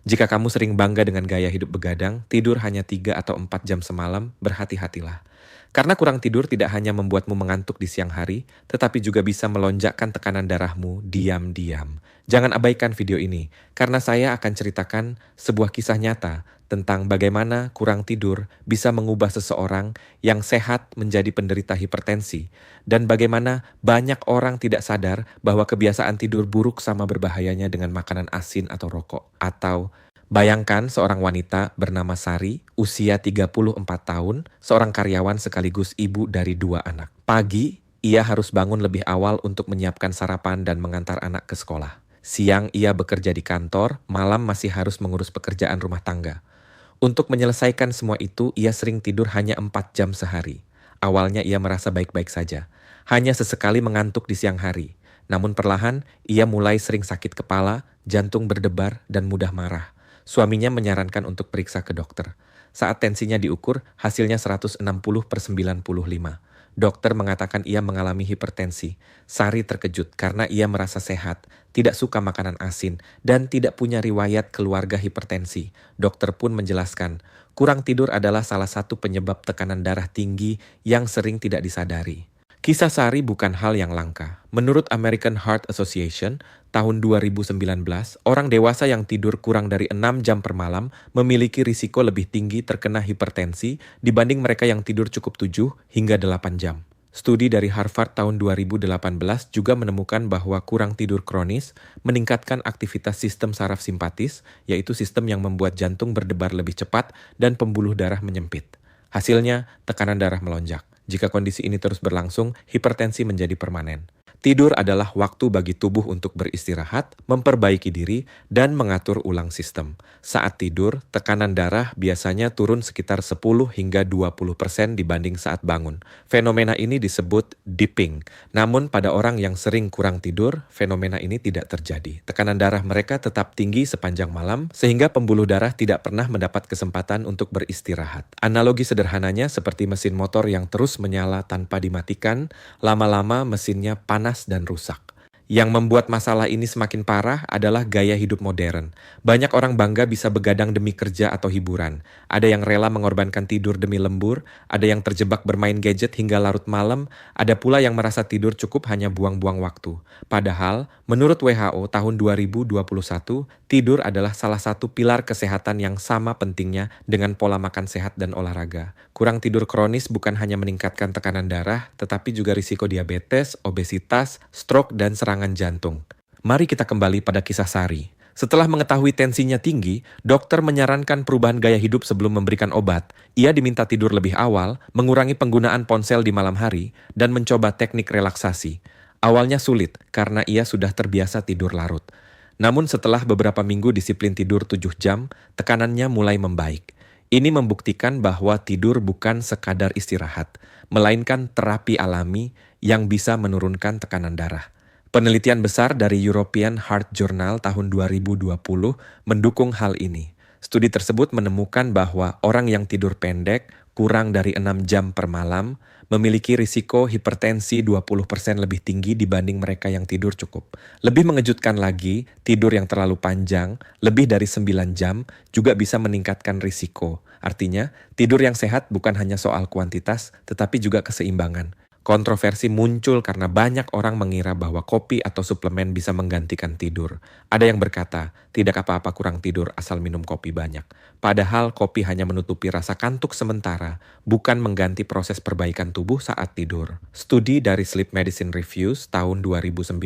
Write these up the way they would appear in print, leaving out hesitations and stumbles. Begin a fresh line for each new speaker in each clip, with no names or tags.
Jika kamu sering bangga dengan gaya hidup begadang, tidur hanya 3 atau 4 jam semalam, berhati-hatilah. Karena kurang tidur tidak hanya membuatmu mengantuk di siang hari, tetapi juga bisa melonjakkan tekanan darahmu diam-diam. Jangan abaikan video ini, karena saya akan ceritakan sebuah kisah nyata tentang bagaimana kurang tidur bisa mengubah seseorang yang sehat menjadi penderita hipertensi, dan bagaimana banyak orang tidak sadar bahwa kebiasaan tidur buruk sama berbahayanya dengan makanan asin atau rokok. Atau bayangkan seorang wanita bernama Sari, usia 34 tahun, seorang karyawan sekaligus ibu dari 2 anak. Pagi, ia harus bangun lebih awal untuk menyiapkan sarapan dan mengantar anak ke sekolah. Siang, ia bekerja di kantor, malam masih harus mengurus pekerjaan rumah tangga. Untuk menyelesaikan semua itu, ia sering tidur hanya 4 jam sehari. Awalnya ia merasa baik-baik saja, hanya sesekali mengantuk di siang hari. Namun perlahan, ia mulai sering sakit kepala, jantung berdebar, dan mudah marah. Suaminya menyarankan untuk periksa ke dokter. Saat tensinya diukur, hasilnya 160/95. Dokter mengatakan ia mengalami hipertensi. Sari terkejut karena ia merasa sehat, tidak suka makanan asin, dan tidak punya riwayat keluarga hipertensi. Dokter pun menjelaskan, kurang tidur adalah salah satu penyebab tekanan darah tinggi yang sering tidak disadari. Kisah Sari bukan hal yang langka. Menurut American Heart Association, tahun 2019, orang dewasa yang tidur kurang dari 6 jam per malam memiliki risiko lebih tinggi terkena hipertensi dibanding mereka yang tidur cukup 7 hingga 8 jam. Studi dari Harvard tahun 2018 juga menemukan bahwa kurang tidur kronis meningkatkan aktivitas sistem saraf simpatis, yaitu sistem yang membuat jantung berdebar lebih cepat dan pembuluh darah menyempit. Hasilnya, tekanan darah melonjak. Jika kondisi ini terus berlangsung, hipertensi menjadi permanen. Tidur adalah waktu bagi tubuh untuk beristirahat, memperbaiki diri, dan mengatur ulang sistem. Saat tidur, tekanan darah biasanya turun sekitar 10 hingga 20% dibanding saat bangun. Fenomena ini disebut dipping. Namun pada orang yang sering kurang tidur, fenomena ini tidak terjadi. Tekanan darah mereka tetap tinggi sepanjang malam, sehingga pembuluh darah tidak pernah mendapat kesempatan untuk beristirahat. Analogi sederhananya seperti mesin motor yang terus menyala tanpa dimatikan, lama-lama mesinnya panas dan rusak. Yang membuat masalah ini semakin parah adalah gaya hidup modern. Banyak orang bangga bisa begadang demi kerja atau hiburan. Ada yang rela mengorbankan tidur demi lembur, ada yang terjebak bermain gadget hingga larut malam, ada pula yang merasa tidur cukup hanya buang-buang waktu. Padahal, menurut WHO tahun 2021, tidur adalah salah satu pilar kesehatan yang sama pentingnya dengan pola makan sehat dan olahraga. Kurang tidur kronis bukan hanya meningkatkan tekanan darah, tetapi juga risiko diabetes, obesitas, stroke, dan serangan jantung. Mari kita kembali pada kisah Sari. Setelah mengetahui tensinya tinggi, dokter menyarankan perubahan gaya hidup sebelum memberikan obat. Ia diminta tidur lebih awal, mengurangi penggunaan ponsel di malam hari, dan mencoba teknik relaksasi. Awalnya sulit karena ia sudah terbiasa tidur larut. Namun setelah beberapa minggu disiplin tidur 7 jam, tekanannya mulai membaik. Ini membuktikan bahwa tidur bukan sekadar istirahat, melainkan terapi alami yang bisa menurunkan tekanan darah. Penelitian besar dari European Heart Journal tahun 2020 mendukung hal ini. Studi tersebut menemukan bahwa orang yang tidur pendek, kurang dari 6 jam per malam, memiliki risiko hipertensi 20% lebih tinggi dibanding mereka yang tidur cukup. Lebih mengejutkan lagi, tidur yang terlalu panjang, lebih dari 9 jam, juga bisa meningkatkan risiko. Artinya, tidur yang sehat bukan hanya soal kuantitas, tetapi juga keseimbangan. Kontroversi muncul karena banyak orang mengira bahwa kopi atau suplemen bisa menggantikan tidur. Ada yang berkata, tidak apa-apa kurang tidur asal minum kopi banyak. Padahal kopi hanya menutupi rasa kantuk sementara, bukan mengganti proses perbaikan tubuh saat tidur. Studi dari Sleep Medicine Reviews tahun 2019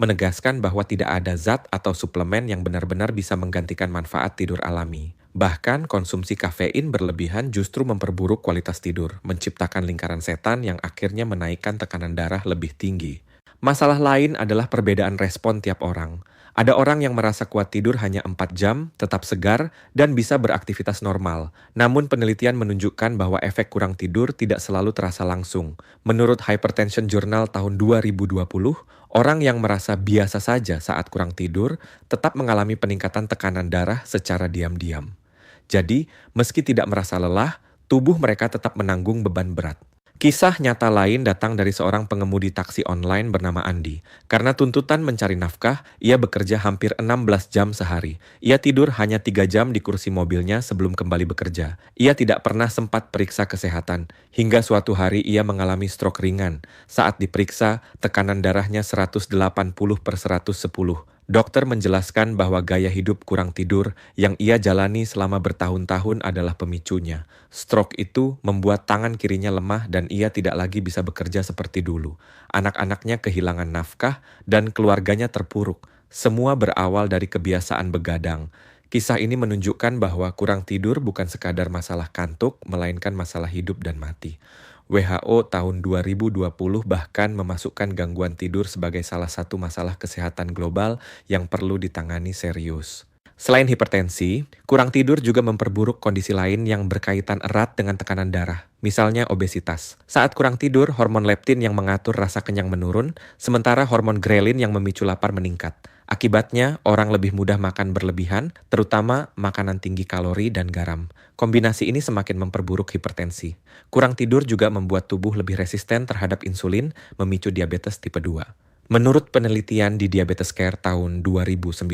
menegaskan bahwa tidak ada zat atau suplemen yang benar-benar bisa menggantikan manfaat tidur alami. Bahkan konsumsi kafein berlebihan justru memperburuk kualitas tidur, menciptakan lingkaran setan yang akhirnya menaikkan tekanan darah lebih tinggi. Masalah lain adalah perbedaan respon tiap orang. Ada orang yang merasa kuat tidur hanya 4 jam, tetap segar, dan bisa beraktivitas normal. Namun penelitian menunjukkan bahwa efek kurang tidur tidak selalu terasa langsung. Menurut Hypertension Journal tahun 2020, orang yang merasa biasa saja saat kurang tidur tetap mengalami peningkatan tekanan darah secara diam-diam. Jadi, meski tidak merasa lelah, tubuh mereka tetap menanggung beban berat. Kisah nyata lain datang dari seorang pengemudi taksi online bernama Andi. Karena tuntutan mencari nafkah, ia bekerja hampir 16 jam sehari. Ia tidur hanya 3 jam di kursi mobilnya sebelum kembali bekerja. Ia tidak pernah sempat periksa kesehatan. Hingga suatu hari ia mengalami stroke ringan. Saat diperiksa, tekanan darahnya 180/110. Dokter menjelaskan bahwa gaya hidup kurang tidur yang ia jalani selama bertahun-tahun adalah pemicunya. Stroke itu membuat tangan kirinya lemah dan ia tidak lagi bisa bekerja seperti dulu. Anak-anaknya kehilangan nafkah dan keluarganya terpuruk. Semua berawal dari kebiasaan begadang. Kisah ini menunjukkan bahwa kurang tidur bukan sekadar masalah kantuk, melainkan masalah hidup dan mati. WHO tahun 2020 bahkan memasukkan gangguan tidur sebagai salah satu masalah kesehatan global yang perlu ditangani serius. Selain hipertensi, kurang tidur juga memperburuk kondisi lain yang berkaitan erat dengan tekanan darah, misalnya obesitas. Saat kurang tidur, hormon leptin yang mengatur rasa kenyang menurun, sementara hormon grelin yang memicu lapar meningkat. Akibatnya, orang lebih mudah makan berlebihan, terutama makanan tinggi kalori dan garam. Kombinasi ini semakin memperburuk hipertensi. Kurang tidur juga membuat tubuh lebih resisten terhadap insulin, memicu diabetes tipe 2. Menurut penelitian di Diabetes Care tahun 2019,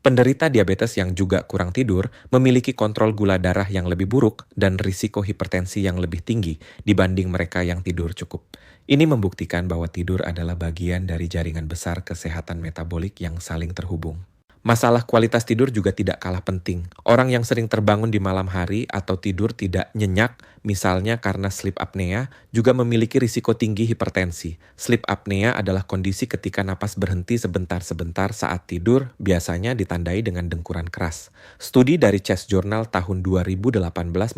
penderita diabetes yang juga kurang tidur memiliki kontrol gula darah yang lebih buruk dan risiko hipertensi yang lebih tinggi dibanding mereka yang tidur cukup. Ini membuktikan bahwa tidur adalah bagian dari jaringan besar kesehatan metabolik yang saling terhubung. Masalah kualitas tidur juga tidak kalah penting. Orang yang sering terbangun di malam hari atau tidur tidak nyenyak, misalnya karena sleep apnea, juga memiliki risiko tinggi hipertensi. Sleep apnea adalah kondisi ketika napas berhenti sebentar-sebentar saat tidur, biasanya ditandai dengan dengkuran keras. Studi dari Chest Journal tahun 2018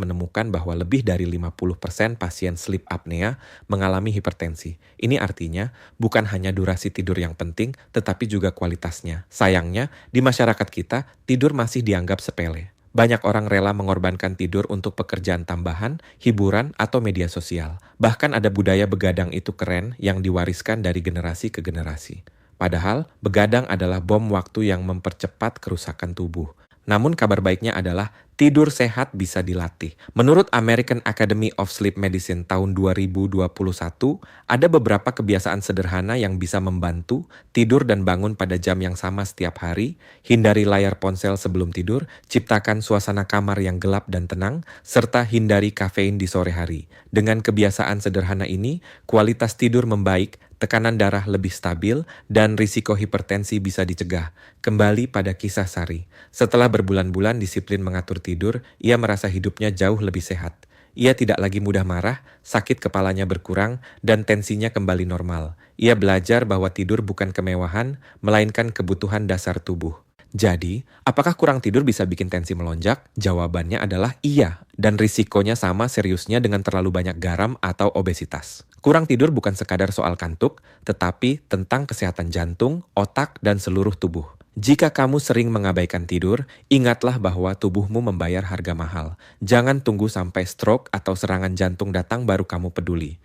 menemukan bahwa lebih dari 50% pasien sleep apnea mengalami hipertensi. Ini artinya bukan hanya durasi tidur yang penting, tetapi juga kualitasnya. Sayangnya, di masyarakat kita, tidur masih dianggap sepele. Banyak orang rela mengorbankan tidur untuk pekerjaan tambahan, hiburan, atau media sosial. Bahkan ada budaya begadang itu keren yang diwariskan dari generasi ke generasi. Padahal, begadang adalah bom waktu yang mempercepat kerusakan tubuh. Namun kabar baiknya adalah tidur sehat bisa dilatih. Menurut American Academy of Sleep Medicine tahun 2021, ada beberapa kebiasaan sederhana yang bisa membantu tidur dan bangun pada jam yang sama setiap hari, hindari layar ponsel sebelum tidur, ciptakan suasana kamar yang gelap dan tenang, serta hindari kafein di sore hari. Dengan kebiasaan sederhana ini, kualitas tidur membaik, tekanan darah lebih stabil, dan risiko hipertensi bisa dicegah. Kembali pada kisah Sari. Setelah berbulan-bulan disiplin mengatur tidur, ia merasa hidupnya jauh lebih sehat. Ia tidak lagi mudah marah, sakit kepalanya berkurang, dan tensinya kembali normal. Ia belajar bahwa tidur bukan kemewahan, melainkan kebutuhan dasar tubuh. Jadi, apakah kurang tidur bisa bikin tensi melonjak? Jawabannya adalah iya, dan risikonya sama seriusnya dengan terlalu banyak garam atau obesitas. Kurang tidur bukan sekadar soal kantuk, tetapi tentang kesehatan jantung, otak, dan seluruh tubuh. Jika kamu sering mengabaikan tidur, ingatlah bahwa tubuhmu membayar harga mahal. Jangan tunggu sampai stroke atau serangan jantung datang baru kamu peduli.